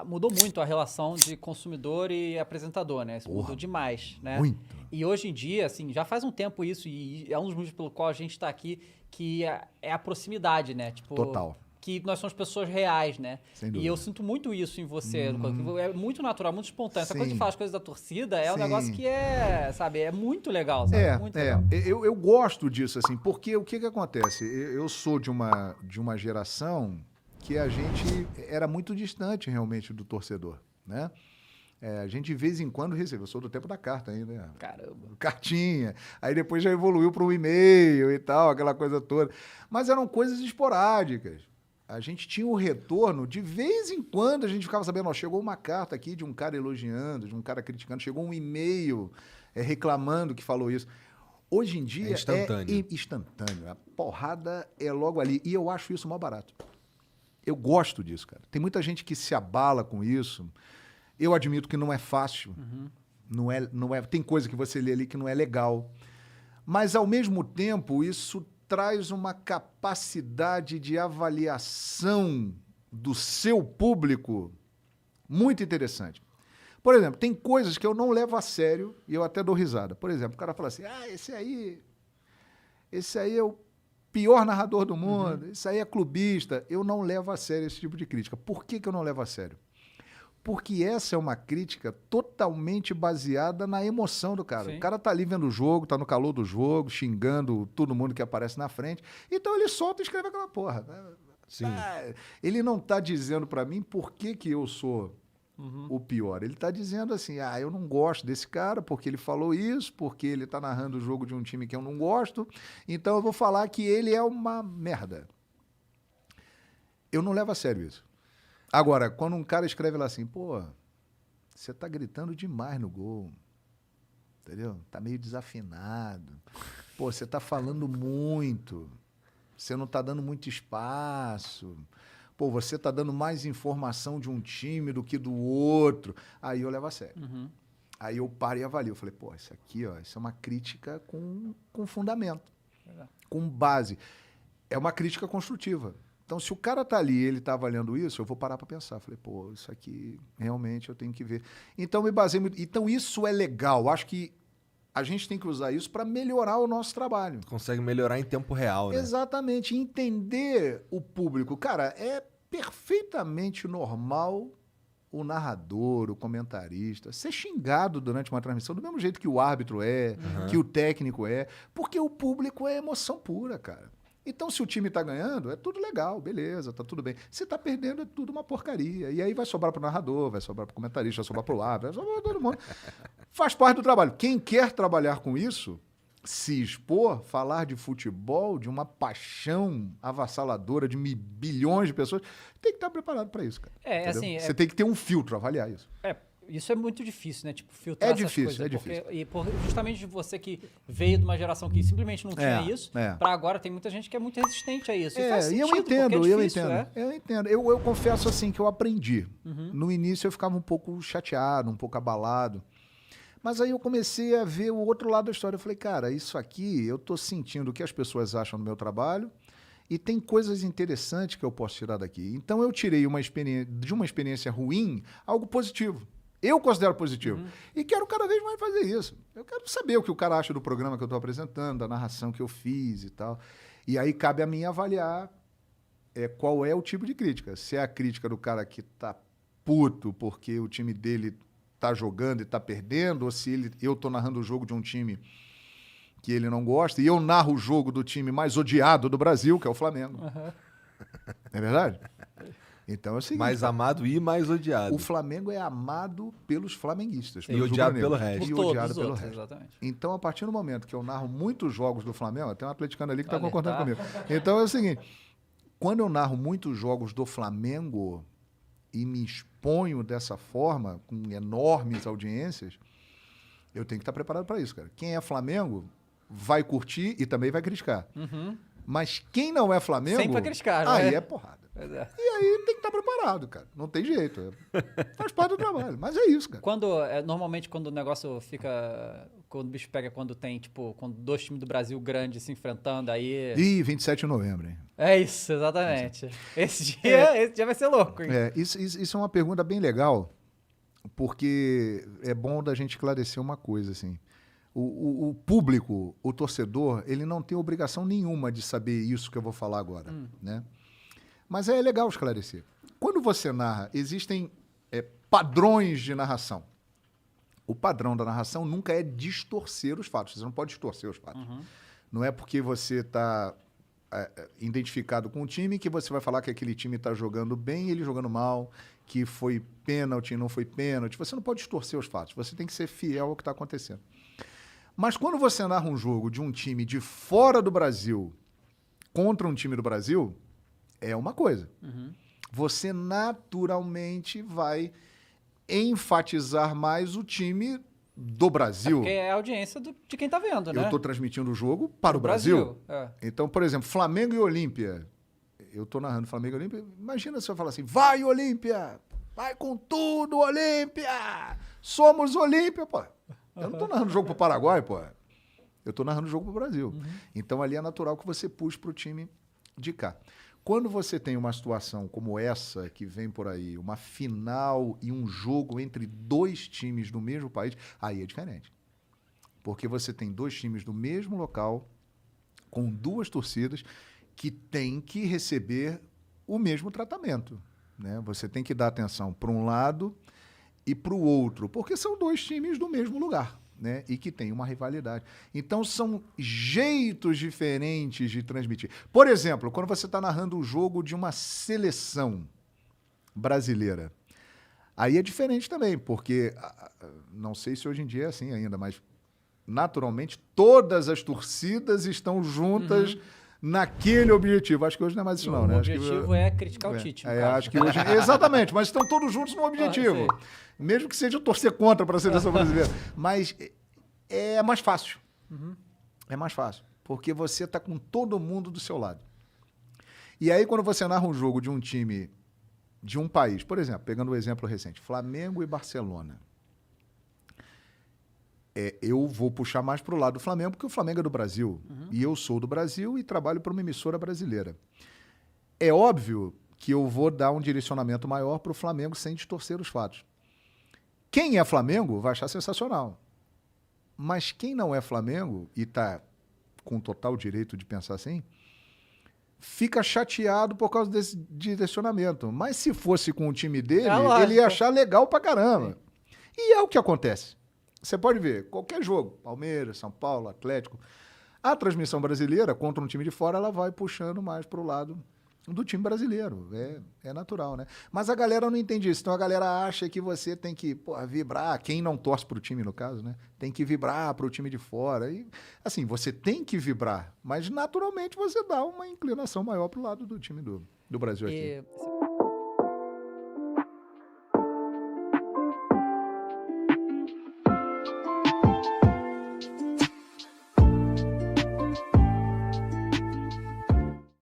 mudou muito a relação de consumidor e apresentador, né? Isso mudou demais, né? Muito. E hoje em dia, assim, já faz um tempo isso, e é um dos motivos pelo qual a gente tá aqui, que é a proximidade, né? Tipo, Total. que nós somos pessoas reais, né? Sem E dúvida. eu sinto muito isso em você. É muito natural, muito espontâneo. Essa coisa de Sim. falar as coisas da torcida é um Sim. negócio que é, sabe, é muito legal, sabe? Muito legal. Eu gosto disso, assim, porque o que acontece? Eu sou de uma geração que a gente era muito distante, realmente, do torcedor, né? A gente, de vez em quando, recebe. Eu sou do tempo da carta ainda, né? Caramba. Cartinha. Aí depois já evoluiu para o e-mail e tal, aquela coisa toda. Mas eram coisas esporádicas. A gente tinha o retorno, de vez em quando a gente ficava sabendo, ó, chegou uma carta aqui de um cara elogiando, de um cara criticando, chegou um e-mail reclamando que falou isso. Hoje em dia instantâneo. Instantâneo. A porrada é logo ali. E eu acho isso mó barato. Eu gosto disso, cara. Tem muita gente que se abala com isso. Eu admito que não é fácil. Não é, tem coisa que você lê ali que não é legal. Mas, ao mesmo tempo, isso traz uma capacidade de avaliação do seu público muito interessante. Por exemplo, tem coisas que eu não levo a sério e eu até dou risada. Por exemplo, o cara fala assim, esse aí é o pior narrador do mundo, esse aí é clubista. Eu não levo a sério esse tipo de crítica. Por que eu não levo a sério? Porque essa é uma crítica totalmente baseada na emoção do cara. Sim. O cara tá ali vendo o jogo, tá no calor do jogo, xingando todo mundo que aparece na frente. Então ele solta e escreve aquela porra. Sim. Ele não tá dizendo para mim por que eu sou o pior. Ele tá dizendo assim, eu não gosto desse cara porque ele falou isso, porque ele tá narrando o jogo de um time que eu não gosto, então eu vou falar que ele é uma merda. Eu não levo a sério isso. Agora, quando um cara escreve lá assim, pô, você tá gritando demais no gol, entendeu? Tá meio desafinado. Pô, você tá falando muito, você não tá dando muito espaço. Pô, você tá dando mais informação de um time do que do outro. Aí eu levo a sério. Aí eu paro e avalio. Eu falei, pô, isso aqui, ó, isso é uma crítica com fundamento, com base. É uma crítica construtiva. Então, se o cara tá ali e ele tá avaliando isso, eu vou parar para pensar. Falei, pô, isso aqui realmente eu tenho que ver. Então, me baseei muito. Então, isso é legal. Acho que a gente tem que usar isso para melhorar o nosso trabalho. Consegue melhorar em tempo real, né? Exatamente. Entender o público. Cara, é perfeitamente normal o narrador, o comentarista, ser xingado durante uma transmissão do mesmo jeito que o árbitro que o técnico porque o público é emoção pura, cara. Então, se o time tá ganhando, é tudo legal, beleza, tá tudo bem. Se tá perdendo, é tudo uma porcaria. E aí vai sobrar pro narrador, vai sobrar pro comentarista, vai sobrar pro árbitro, vai sobrar pra todo mundo. Faz parte do trabalho. Quem quer trabalhar com isso, se expor, falar de futebol, de uma paixão avassaladora de bilhões de pessoas, tem que estar preparado para isso, cara. Entendeu? Assim... Você tem que ter um filtro, avaliar isso. Isso é muito difícil, né? Tipo, filtrar essas coisas. É difícil. Justamente de você que veio de uma geração que simplesmente não tinha isso, pra agora tem muita gente que é muito resistente a isso. E faz sentido, eu entendo. Eu confesso assim que eu aprendi. No início eu ficava um pouco chateado, um pouco abalado. Mas aí eu comecei a ver o outro lado da história. Eu falei, cara, isso aqui eu tô sentindo o que as pessoas acham do meu trabalho e tem coisas interessantes que eu posso tirar daqui. Então eu tirei de uma experiência ruim algo positivo. Eu considero positivo. E quero cada vez mais fazer isso. Eu quero saber o que o cara acha do programa que eu estou apresentando, da narração que eu fiz e tal. E aí cabe a mim avaliar qual é o tipo de crítica. Se é a crítica do cara que tá puto porque o time dele tá jogando e tá perdendo, ou se eu tô narrando o jogo de um time que ele não gosta, e eu narro o jogo do time mais odiado do Brasil, que é o Flamengo. É verdade? Então é o seguinte... Mais amado e mais odiado. O Flamengo é amado pelos flamenguistas. E odiado pelo resto. E odiado pelo resto. Exatamente. Então, a partir do momento que eu narro muitos jogos do Flamengo, tem um atleticano ali que está concordando comigo. Então é o seguinte, quando eu narro muitos jogos do Flamengo e me exponho dessa forma, com enormes audiências, eu tenho que estar preparado para isso, cara. Quem é Flamengo vai curtir e também vai criticar. Mas quem não é Flamengo... Sempre vai criticar, aí é porrada. E aí tem que estar preparado, cara. Não tem jeito. Faz parte do trabalho. Mas é isso, cara. Normalmente, quando o negócio fica quando o bicho pega, quando tem, tipo, quando 2 times do Brasil grandes se enfrentando, aí... Ih, 27 de novembro, hein? É isso, exatamente. Esse dia vai ser louco, hein? Isso é uma pergunta bem legal, porque é bom da gente esclarecer uma coisa, assim. O público, o torcedor, ele não tem obrigação nenhuma de saber isso que eu vou falar agora, né? Mas é legal esclarecer. Quando você narra, existem padrões de narração. O padrão da narração nunca é distorcer os fatos. Você não pode distorcer os fatos. Não é porque você está identificado com um time que você vai falar que aquele time está jogando bem e ele jogando mal, que foi pênalti, não foi pênalti. Você não pode distorcer os fatos. Você tem que ser fiel ao que está acontecendo. Mas quando você narra um jogo de um time de fora do Brasil contra um time do Brasil, é uma coisa. Você naturalmente vai enfatizar mais o time do Brasil. Porque é a audiência de quem tá vendo, né? Eu estou transmitindo o jogo para o Brasil. Então, por exemplo, Flamengo e Olímpia. Eu estou narrando Flamengo e Olímpia. Imagina se eu falar assim, vai Olímpia! Vai com tudo, Olímpia! Somos Olímpia, pô! Eu não estou narrando o jogo para o Paraguai, pô. Eu estou narrando o jogo para o Brasil. Então, ali é natural que você puxe para o time de cá. Quando você tem uma situação como essa que vem por aí, uma final e um jogo entre 2 times do mesmo país, aí é diferente. Porque você tem 2 times do mesmo local, com 2 torcidas, que têm que receber o mesmo tratamento, né? Você tem que dar atenção para um lado e para o outro, porque são 2 times do mesmo lugar, né? E que tem uma rivalidade. Então, são jeitos diferentes de transmitir. Por exemplo, quando você está narrando o jogo de uma seleção brasileira, aí é diferente também, porque, não sei se hoje em dia é assim ainda, mas, naturalmente, todas as torcidas estão juntas naquele objetivo. Acho que hoje não é mais isso, não, né? O objetivo é criticar o Tite, no caso. Acho que hoje... Exatamente, mas estão todos juntos no objetivo. Mesmo que seja torcer contra para a seleção brasileira. Mas é mais fácil. É mais fácil. Porque você está com todo mundo do seu lado. E aí, quando você narra um jogo de um time de um país, por exemplo, pegando um exemplo recente, Flamengo e Barcelona. Eu vou puxar mais para o lado do Flamengo, porque o Flamengo é do Brasil. E eu sou do Brasil e trabalho para uma emissora brasileira. É óbvio que eu vou dar um direcionamento maior para o Flamengo sem distorcer os fatos. Quem é Flamengo vai achar sensacional. Mas quem não é Flamengo, e está com total direito de pensar assim, fica chateado por causa desse direcionamento. Mas se fosse com o time dele, ele ia achar legal pra caramba. E é o que acontece. Você pode ver, qualquer jogo, Palmeiras, São Paulo, Atlético, a transmissão brasileira contra um time de fora, ela vai puxando mais pro lado do time brasileiro. É natural, né? Mas a galera não entende isso. Então a galera acha que você tem que vibrar, quem não torce pro time, no caso, né? Tem que vibrar pro time de fora. E, assim, você tem que vibrar, mas naturalmente você dá uma inclinação maior pro lado do time do Brasil aqui.